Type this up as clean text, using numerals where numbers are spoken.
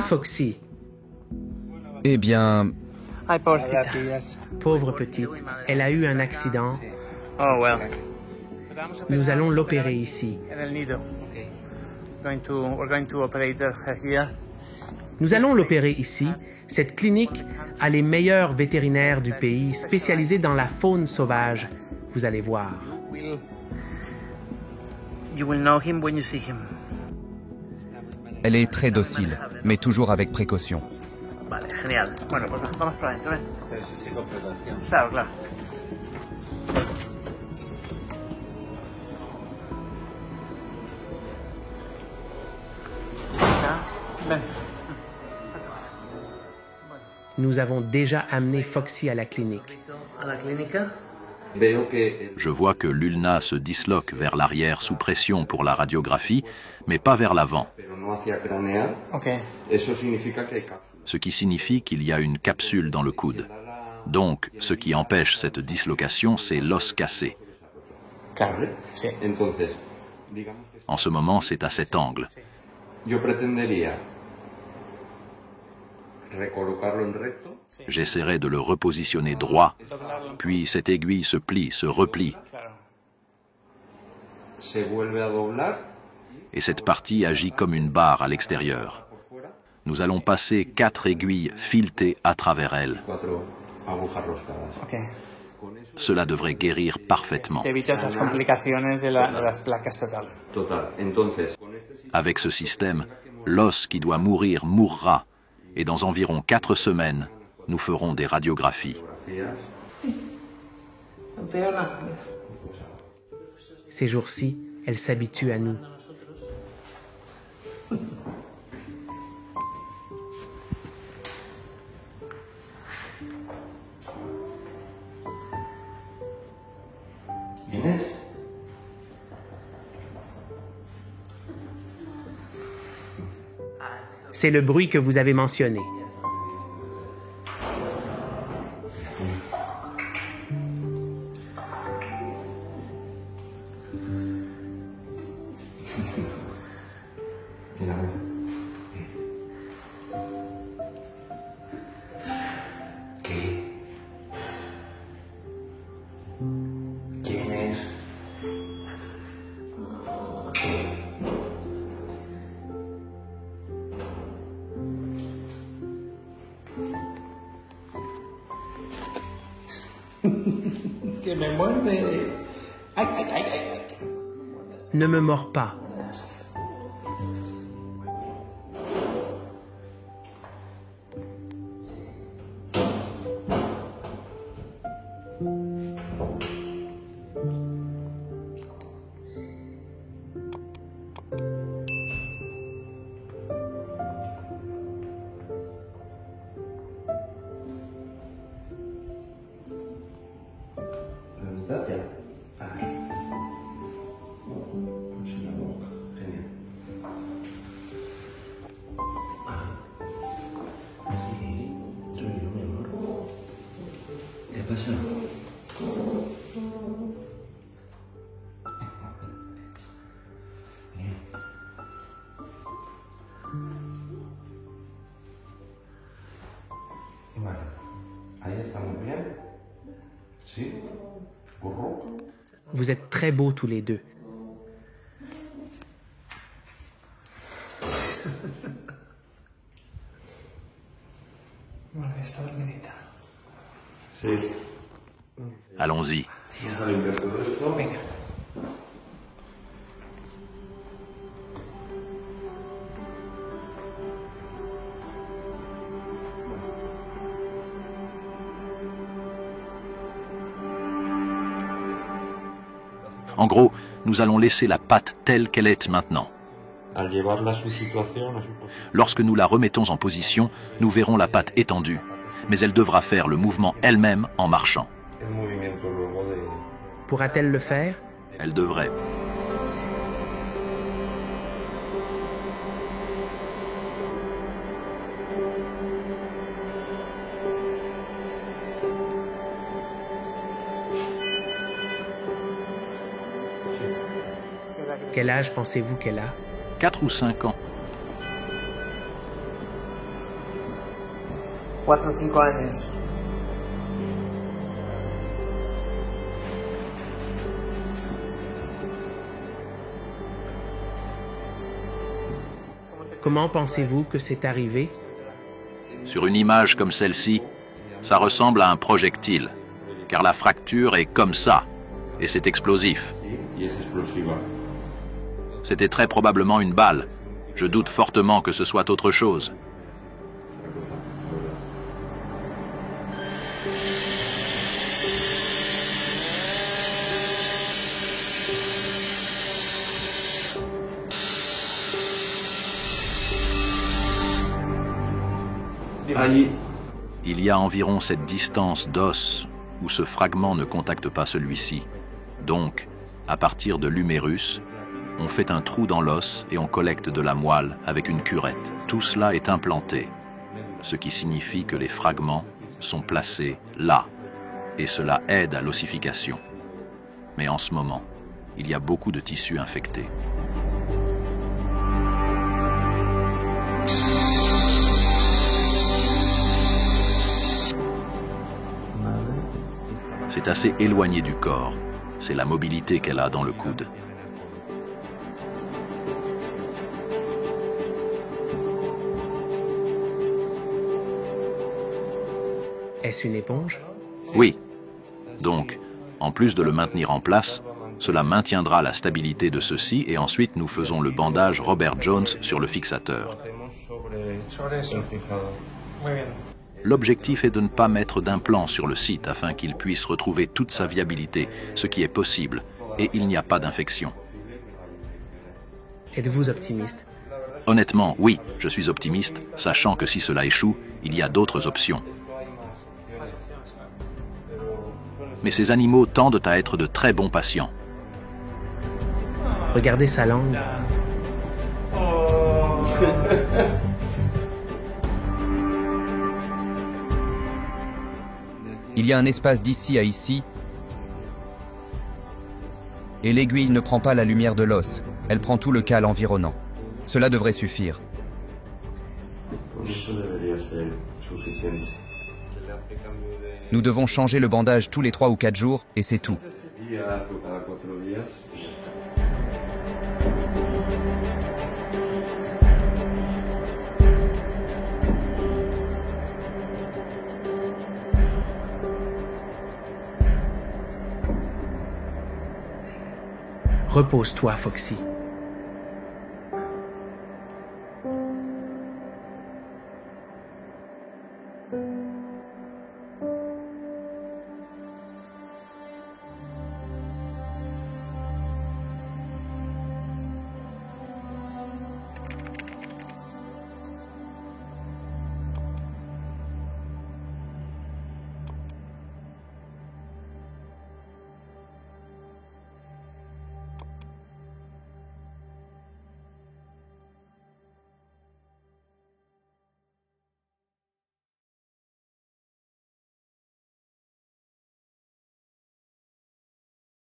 va, Foxy? Eh bien, Pauvre petite, elle a eu un accident. Oh, well. Nous allons l'opérer ici. We're going to operate her here. Nous allons l'opérer ici. Cette clinique a les meilleurs vétérinaires du pays spécialisés dans la faune sauvage. Vous allez voir. You will know him when you see him. elle est très docile, mais toujours avec précaution. Vale, genial. Bueno, pues vamos para adentro, ¿eh? Claro, claro. Ven. Nous avons déjà amené Foxy à la clinique. A la clínica. Je vois que l'ulna se disloque vers l'arrière sous pression pour la radiographie, mais pas vers l'avant, Ok. ce qui signifie qu'il y a une capsule dans le coude. Donc, ce qui empêche cette dislocation, c'est l'os cassé. Claro, sí. En ce moment, c'est à cet angle. J'essaierai de le repositionner droit, puis cette aiguille se plie, se replie, et cette partie agit comme une barre à l'extérieur. Nous allons passer 4 aiguilles filetées à travers elle. Ok. Cela devrait guérir parfaitement. Te evitas las complicaciones de las placas total. Avec ce système, l'os qui doit mourir mourra, et dans environ 4 semaines, nous ferons des radiographies. Ces jours-ci, elle s'habitue à nous. C'est le bruit que vous avez mentionné. Que me muerde. Ay, ay, ay, ay. Ne me mords pas. Vous êtes très beaux tous les deux. Bueno, está dormidita. Allons-y. Venga. En gros, nous allons laisser la patte telle qu'elle est maintenant. Lorsque nous la remettons en position, nous verrons la patte étendue, mais elle devra faire le mouvement elle-même en marchant. Pourra-t-elle le faire? Elle devrait. Quel âge pensez-vous qu'elle a? 4 ou 5 ans. 4 o 5 años. Comment pensez-vous que c'est arrivé? Sur une image comme celle-ci, ça ressemble à un projectile, car la fracture est comme ça, et c'est explosif. C'était très probablement une balle. Je doute fortement que ce soit autre chose. Il y a environ cette distance d'os où ce fragment ne contacte pas celui-ci. Donc, à partir de l'humérus, on fait un trou dans l'os et on collecte de la moelle avec une curette. Tout cela est implanté, ce qui signifie que les fragments sont placés là, et cela aide à l'ossification. Mais en ce moment, il y a beaucoup de tissus infectés. C'est assez éloigné du corps. C'est la mobilité qu'elle a dans le coude. Est-ce une éponge? Oui. Donc, en plus de le maintenir en place, cela maintiendra la stabilité de ceci et ensuite nous faisons le bandage Robert Jones sur le fixateur. L'objectif est de ne pas mettre d'implant sur le site afin qu'il puisse retrouver toute sa viabilité, ce qui est possible, et il n'y a pas d'infection. Êtes-vous optimiste? Honnêtement, oui, je suis optimiste, sachant que si cela échoue, il y a d'autres options. Mais ces animaux tendent à être de très bons patients. Regardez sa langue. Il y a un espace d'ici à ici, et l'aiguille ne prend pas la lumière de l'os, elle prend tout le cal environnant. Cela devrait suffire. Nous devons changer le bandage tous les 3 ou 4 jours, et c'est tout. Repose-toi, Foxy.